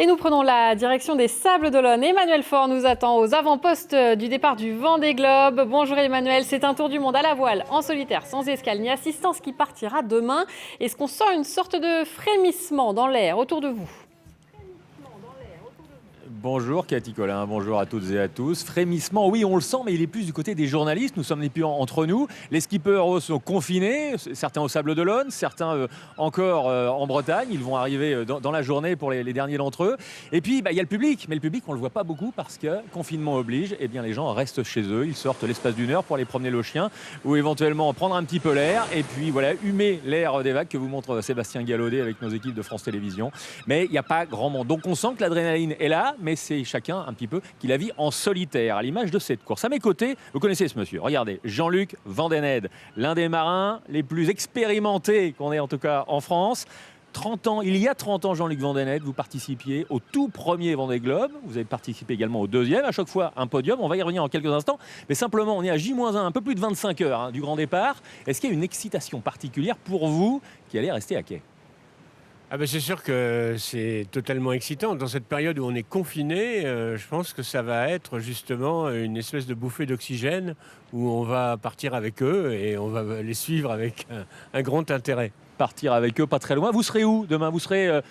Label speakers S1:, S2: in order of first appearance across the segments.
S1: Et nous prenons la direction des Sables-d'Olonne. Emmanuel Faure nous attend aux avant-postes du départ du Vendée Globe. Bonjour Emmanuel, c'est un tour du monde à la voile, en solitaire, sans escale ni assistance qui partira demain. Est-ce qu'on sent une sorte de frémissement dans l'air autour de vous ?
S2: Bonjour Cathy Collin, bonjour à toutes et à tous. Frémissement, oui on le sent, mais il est plus du côté des journalistes. Nous sommes plus entre nous. Les skippers eux, sont confinés, certains au Sables-d'Olonne, certains encore en Bretagne. Ils vont arriver dans la journée pour les derniers d'entre eux. Et puis il y a le public, mais le public on ne le voit pas beaucoup parce que confinement oblige. Eh bien les gens restent chez eux, ils sortent l'espace d'une heure pour aller promener le chien ou éventuellement prendre un petit peu l'air et puis voilà, humer l'air des vagues que vous montre Sébastien Gallaudet avec nos équipes de France Télévisions. Mais il n'y a pas grand monde. Donc on sent que l'adrénaline est là, mais c'est chacun un petit peu qui la vit en solitaire, à l'image de cette course. À mes côtés, vous connaissez ce monsieur, regardez, Jean-Luc Vandenesse, l'un des marins les plus expérimentés qu'on ait en tout cas en France. 30 ans, il y a 30 ans, Jean-Luc Vandenesse, vous participiez au tout premier Vendée Globe, vous avez participé également au deuxième, à chaque fois un podium, on va y revenir en quelques instants, mais simplement on est à J-1, un peu plus de 25 heures du grand départ. Est-ce qu'il y a une excitation particulière pour vous qui allez rester à quai ?
S3: C'est sûr que c'est totalement excitant. Dans cette période où on est confiné, je pense que ça va être justement une espèce de bouffée d'oxygène où on va partir avec eux et on va les suivre avec un grand intérêt.
S2: Partir avec eux pas très loin. Vous serez où demain ? Vous serez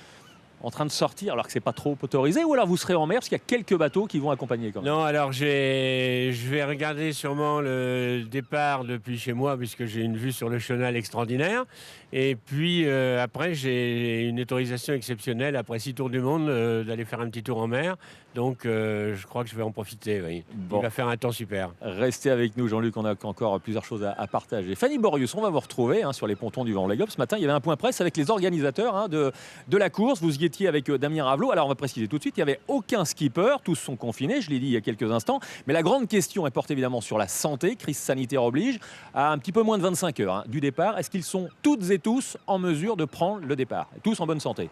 S2: en train de sortir alors que c'est pas trop autorisé ou alors vous serez en mer parce qu'il y a quelques bateaux qui vont accompagner quand même ?
S3: Non, alors je vais regarder sûrement le départ depuis chez moi puisque j'ai une vue sur le chenal extraordinaire. Et puis après, j'ai une autorisation exceptionnelle après 6 tours du monde d'aller faire un petit tour en mer. Donc je crois que je vais en profiter. Oui. Bon. Il va faire un temps super.
S2: Restez avec nous Jean-Luc, on a encore plusieurs choses à partager. Fanny Borius, on va vous retrouver sur les pontons du Vendée Globe. Ce matin, il y avait un point presse avec les organisateurs de la course. Vous y étiez avec Damien Ravelot. Alors on va préciser tout de suite, il n'y avait aucun skipper, tous sont confinés, je l'ai dit il y a quelques instants. Mais la grande question est portée évidemment sur la santé, crise sanitaire oblige, à un petit peu moins de 25 heures du départ. Est-ce qu'ils sont toutes et tous en mesure de prendre le départ ? Tous en bonne santé ?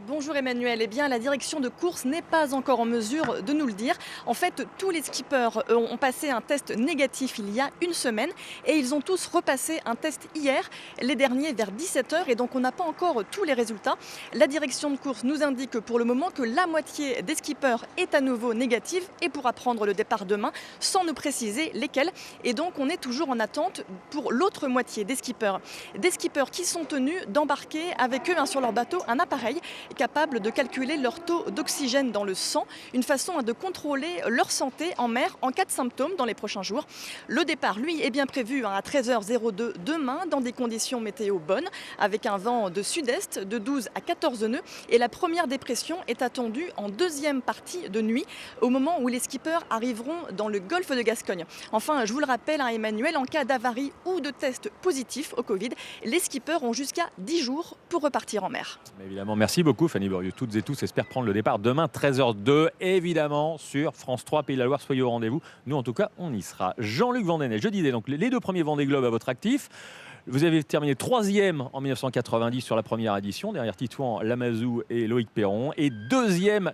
S4: Bonjour Emmanuel, eh bien la direction de course n'est pas encore en mesure de nous le dire. En fait, tous les skippers ont passé un test négatif il y a une semaine et ils ont tous repassé un test hier, les derniers vers 17h et donc on n'a pas encore tous les résultats. La direction de course nous indique pour le moment que la moitié des skippers est à nouveau négative et pourra prendre le départ demain sans nous préciser lesquels. Et donc on est toujours en attente pour l'autre moitié des skippers. Des skippers qui sont tenus d'embarquer avec eux sur leur bateau un appareil capables de calculer leur taux d'oxygène dans le sang, une façon de contrôler leur santé en mer en cas de symptômes dans les prochains jours. Le départ, lui, est bien prévu à 13h02 demain dans des conditions météo bonnes, avec un vent de sud-est de 12 à 14 nœuds et la première dépression est attendue en deuxième partie de nuit, au moment où les skippers arriveront dans le golfe de Gascogne. Enfin, je vous le rappelle, Emmanuel, en cas d'avarie ou de test positif au Covid, les skippers ont jusqu'à 10 jours pour repartir en mer.
S2: Mais évidemment, merci beaucoup Fanny Borius. Toutes et tous espèrent prendre le départ demain 13h02, évidemment sur France 3 Pays de la Loire. Soyez au rendez-vous. Nous en tout cas, on y sera. Jean-Luc Vandenesse, je disais donc les 2 premiers Vendée Globe à votre actif. Vous avez terminé 3e en 1990 sur la première édition, derrière Titouan Lamazou et Loïc Perron. Et 2e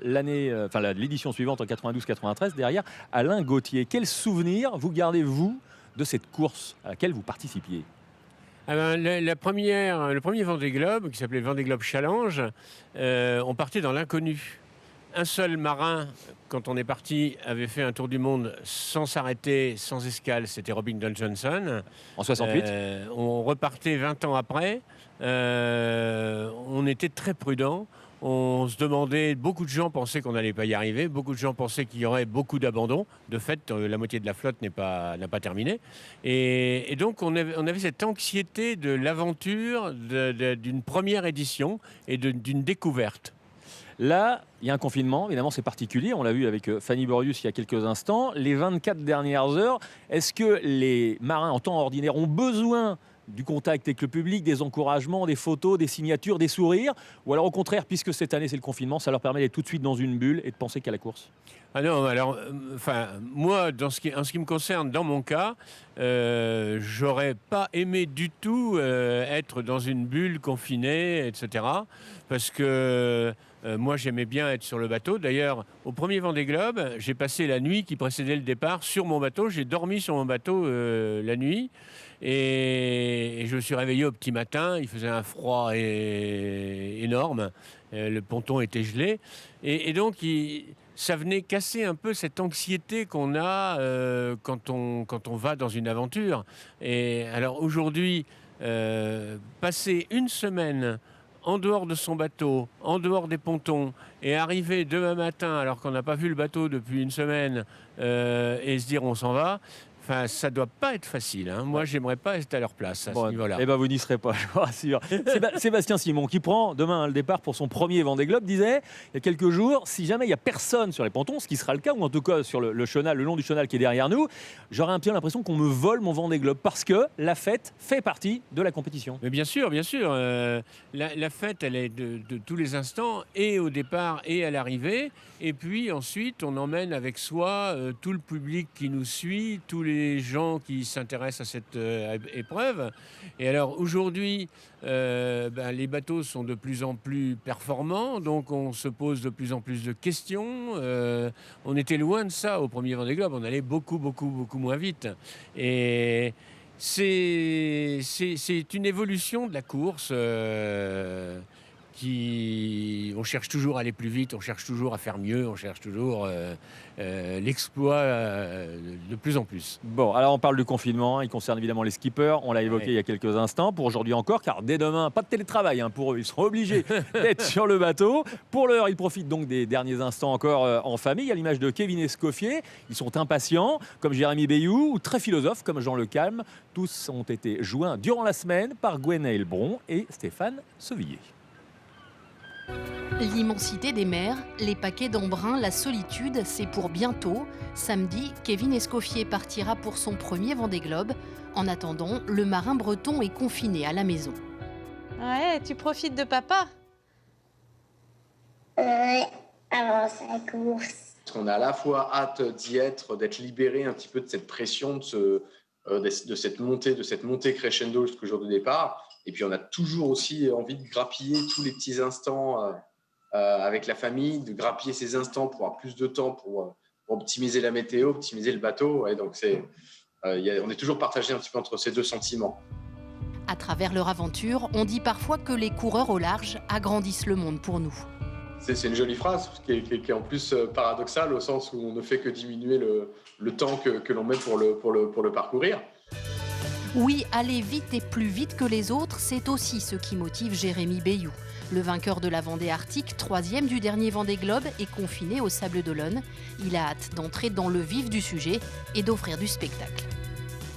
S2: l'édition suivante en 92-93, derrière Alain Gauthier. Quel souvenir vous gardez-vous de cette course à laquelle vous participiez ?
S3: Le premier Vendée Globe, qui s'appelait Vendée Globe Challenge, on partait dans l'inconnu. Un seul marin, quand on est parti, avait fait un tour du monde sans s'arrêter, sans escale, c'était Robington Johnson.
S2: En 68
S3: On repartait 20 ans après. On était très prudents. On se demandait, beaucoup de gens pensaient qu'on n'allait pas y arriver, beaucoup de gens pensaient qu'il y aurait beaucoup d'abandon. De fait, la moitié de la flotte n'a pas terminé. Et donc, on avait cette anxiété de l'aventure, d'une première édition et d'une découverte.
S2: Là, il y a un confinement, évidemment c'est particulier, on l'a vu avec Fanny Borius il y a quelques instants. Les 24 dernières heures, est-ce que les marins en temps ordinaire ont besoin du contact avec le public, des encouragements, des photos, des signatures, des sourires ? Ou alors au contraire, puisque cette année c'est le confinement, ça leur permet d'être tout de suite dans une bulle et de penser qu'à la course ?
S3: Ah non, alors, moi, en ce qui me concerne, dans mon cas, j'aurais pas aimé du tout être dans une bulle confinée, etc. Parce que moi, j'aimais bien être sur le bateau. D'ailleurs, au premier Vendée Globe, j'ai passé la nuit qui précédait le départ sur mon bateau. J'ai dormi sur mon bateau la nuit. Et je me suis réveillé au petit matin, il faisait un froid énorme, le ponton était gelé. Et donc, ça venait casser un peu cette anxiété qu'on a quand on va dans une aventure. Et alors aujourd'hui, passer une semaine en dehors de son bateau, en dehors des pontons, et arriver demain matin alors qu'on n'a pas vu le bateau depuis une semaine et se dire on s'en va, enfin, ça ne doit pas être facile. Hein. Moi, j'aimerais pas être à leur place à ce niveau-là.
S2: Eh ben, vous n'y serez pas, je vous rassure. Sébastien Simon, qui prend demain le départ pour son premier Vendée Globe, disait il y a quelques jours, si jamais il n'y a personne sur les pontons, ce qui sera le cas, ou en tout cas sur le chenal, le long du chenal qui est derrière nous, j'aurais un peu l'impression qu'on me vole mon Vendée Globe, parce que la fête fait partie de la compétition.
S3: Mais bien sûr, bien sûr. La fête, elle est de tous les instants, et au départ et à l'arrivée. Et puis ensuite, on emmène avec soi tout le public qui nous suit, tous les gens qui s'intéressent à cette épreuve. Et alors aujourd'hui, les bateaux sont de plus en plus performants, donc on se pose de plus en plus de questions. On était loin de ça au premier Vendée Globe, on allait beaucoup moins vite. Et c'est une évolution de la course. On cherche toujours à aller plus vite, on cherche toujours à faire mieux, on cherche toujours l'exploit de plus en plus.
S2: Bon, alors on parle du confinement, il concerne évidemment les skippers, on l'a évoqué il y a quelques instants, pour aujourd'hui encore, car dès demain, pas de télétravail pour eux, ils seront obligés d'être sur le bateau. Pour l'heure, ils profitent donc des derniers instants encore en famille, à l'image de Kevin Escoffier. Ils sont impatients, comme Jérémy Bayou, ou très philosophes, comme Jean Le Calme. Tous ont été joints durant la semaine par Gwenaël Bron et Stéphane Sevillier.
S5: L'immensité des mers, les paquets d'embrun, la solitude, c'est pour bientôt. Samedi, Kevin Escoffier partira pour son premier Vendée Globe. En attendant, le marin breton est confiné à la maison.
S6: Ouais, tu profites de papa?
S7: Ouais, avant sa course.
S8: Parce qu'on a à la fois hâte d'y être, d'être libéré un petit peu de cette pression, de cette montée crescendo jusqu'au jour de départ. Et puis on a toujours aussi envie de grappiller tous les petits instants avec la famille, de grappiller ces instants pour avoir plus de temps pour optimiser la météo, optimiser le bateau. Et donc on est toujours partagé un petit peu entre ces deux sentiments.
S5: À travers leur aventure, on dit parfois que les coureurs au large agrandissent le monde pour nous.
S8: C'est une jolie phrase qui est en plus paradoxale, au sens où on ne fait que diminuer le temps que l'on met pour le parcourir.
S5: Oui, aller vite et plus vite que les autres, c'est aussi ce qui motive Jérémy Bayou. Le vainqueur de la Vendée Arctique, 3e du dernier Vendée Globe, est confiné au Sables d'Olonne. Il a hâte d'entrer dans le vif du sujet et d'offrir du spectacle.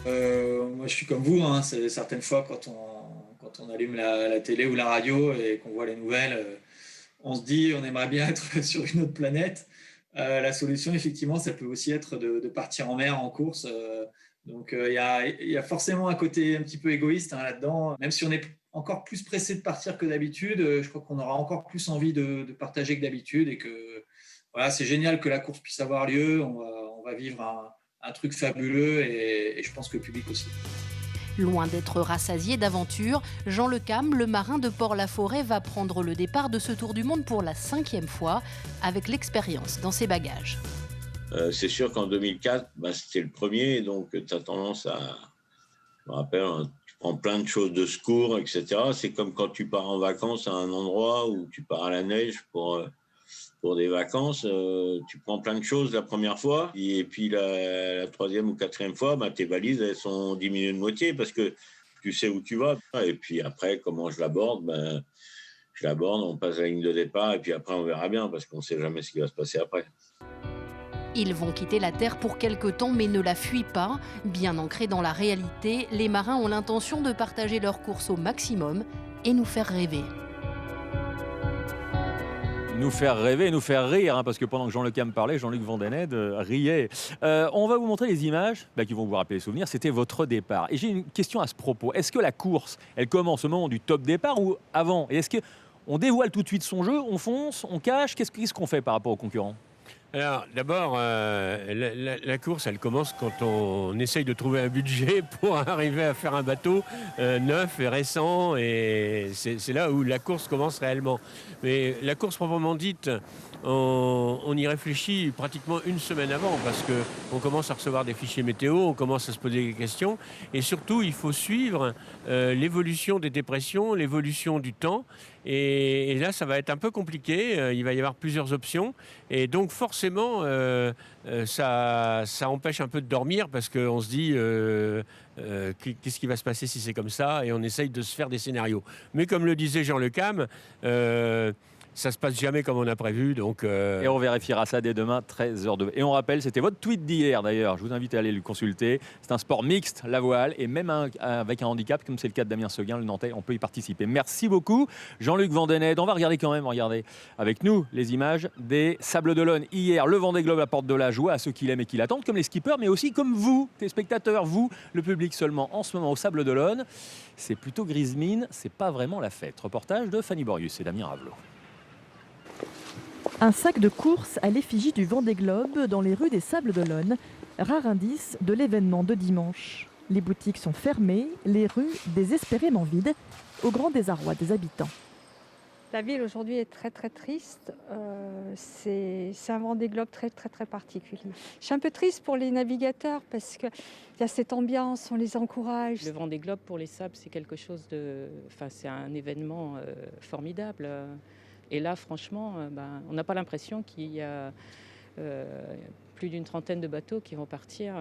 S9: Moi, je suis comme vous. C'est certaines fois, quand on allume la télé ou la radio et qu'on voit les nouvelles, on se dit on aimerait bien être sur une autre planète. La solution, effectivement, ça peut aussi être de partir en mer, en course. Donc, il y a forcément un côté un petit peu égoïste là-dedans. Même si on est encore plus pressé de partir que d'habitude, je crois qu'on aura encore plus envie de partager que d'habitude. Et que voilà, c'est génial que la course puisse avoir lieu. On va vivre un truc fabuleux et je pense que le public aussi.
S5: Loin d'être rassasié d'aventure, Jean Le Calme, le marin de Port-la-Forêt, va prendre le départ de ce tour du monde pour la 5e fois, avec l'expérience dans ses bagages.
S10: C'est sûr qu'en 2004, c'était le premier, donc tu as tendance à... Je me rappelle, tu prends plein de choses de secours, etc. C'est comme quand tu pars en vacances à un endroit où tu pars à la neige pour des vacances. Tu prends plein de choses la première fois, et puis la 3e ou 4e fois, tes valises, elles sont diminuées de moitié parce que tu sais où tu vas. Et puis après, comment je l'aborde je l'aborde, on passe la ligne de départ, et puis après, on verra bien parce qu'on ne sait jamais ce qui va se passer après.
S5: Ils vont quitter la Terre pour quelque temps, mais ne la fuient pas. Bien ancrés dans la réalité, les marins ont l'intention de partager leur course au maximum et nous faire rêver.
S2: Nous faire rêver, nous faire rire, parce que pendant que Jean Le Calme parlait, Jean-Luc Vandened riait. On va vous montrer les images qui vont vous rappeler les souvenirs. C'était votre départ. Et j'ai une question à ce propos. Est-ce que la course, elle commence au moment du top départ ou avant? Et est-ce qu'on dévoile tout de suite son jeu, on fonce, on cache? Qu'est-ce qu'on fait par rapport aux concurrents?
S3: Alors, d'abord, la course, elle commence quand on essaye de trouver un budget pour arriver à faire un bateau neuf et récent. Et c'est là où la course commence réellement. Mais la course proprement dite, on y réfléchit pratiquement une semaine avant parce qu'on commence à recevoir des fichiers météo, on commence à se poser des questions. Et surtout, il faut suivre l'évolution des dépressions, l'évolution du temps. Et là, ça va être un peu compliqué. Il va y avoir plusieurs options. Et donc, forcément, ça empêche un peu de dormir parce qu'on se dit qu'est-ce qui va se passer si c'est comme ça, et on essaye de se faire des scénarios. Mais comme le disait Jean Le Cam, ça se passe jamais comme on a prévu. Donc,
S2: Et on vérifiera ça dès demain, 13h02. Et on rappelle, c'était votre tweet d'hier d'ailleurs. Je vous invite à aller le consulter. C'est un sport mixte, la voile, et même avec un handicap, comme c'est le cas de Damien Seguin, le Nantais, on peut y participer. Merci beaucoup, Jean-Luc Vandenette. On va regarder quand même, regardez avec nous les images des Sables d'Olonne. Hier, le Vendée Globe apporte de la joie à ceux qui l'aiment et qui l'attendent, comme les skippers, mais aussi comme vous, téléspectateurs, vous, le public seulement. En ce moment, au Sables d'Olonne, c'est plutôt grise mine, c'est pas vraiment la fête. Reportage de Fanny Borius et Damien Ravelot.
S11: Un sac de course à l'effigie du Vendée Globe dans les rues des Sables d'Olonne, rare indice de l'événement de dimanche. Les boutiques sont fermées, les rues désespérément vides, au grand désarroi des habitants.
S12: La ville aujourd'hui est très très triste. C'est un Vendée Globe très très très particulier. Je suis un peu triste pour les navigateurs parce qu'il y a cette ambiance, on les encourage.
S13: Le Vendée Globe pour les Sables, c'est quelque chose de, c'est un événement formidable. Et là, franchement, on n'a pas l'impression qu'il y a plus d'une trentaine de bateaux qui vont partir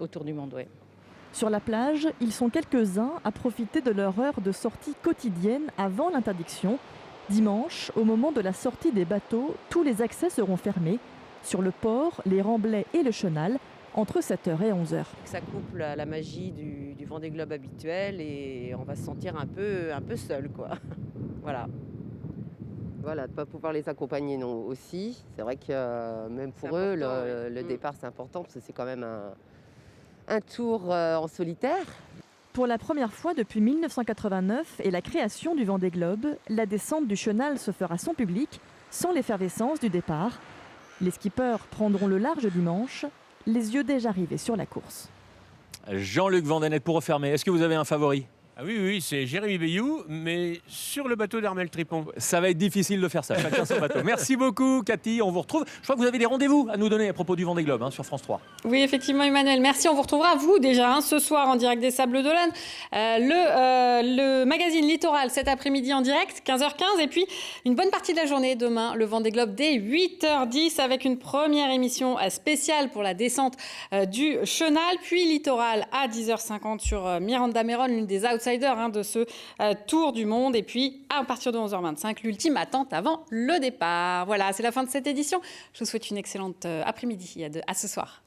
S13: autour du monde. Ouais.
S11: Sur la plage, ils sont quelques-uns à profiter de leur heure de sortie quotidienne avant l'interdiction. Dimanche, au moment de la sortie des bateaux, tous les accès seront fermés. Sur le port, les remblais et le chenal, entre 7h et 11h.
S14: Ça coupe la magie du Vendée Globe habituel et on va se sentir un peu seul, quoi. Voilà. Voilà, de ne pas pouvoir les accompagner non aussi. C'est vrai que même pour eux, le départ c'est important parce que c'est quand même un tour en solitaire.
S11: Pour la première fois depuis 1989 et la création du Vendée Globe, la descente du chenal se fera sans public, sans l'effervescence du départ. Les skippers prendront le large dimanche, les yeux déjà rivés sur la course.
S2: Jean-Luc Vandenette, pour refermer, est-ce que vous avez un favori ?
S3: Ah oui, c'est Jérémy Bayou, mais sur le bateau d'Armel Tripon.
S2: Ça va être difficile de faire ça, chacun son bateau. Merci beaucoup, Cathy. On vous retrouve. Je crois que vous avez des rendez-vous à nous donner à propos du Vendée Globe sur France 3.
S1: Oui, effectivement, Emmanuel. Merci. On vous retrouvera, vous, déjà, ce soir en direct des Sables d'Olonne. Le magazine Littoral cet après-midi en direct, 15h15. Et puis, une bonne partie de la journée demain, le Vendée Globe dès 8h10 avec une première émission spéciale pour la descente du chenal. Puis Littoral à 10h50 sur Miranda Meron, l'une des outsiders de ce tour du monde. Et puis, à partir de 11h25, l'ultime attente avant le départ. Voilà, c'est la fin de cette édition. Je vous souhaite une excellente après-midi. À ce soir.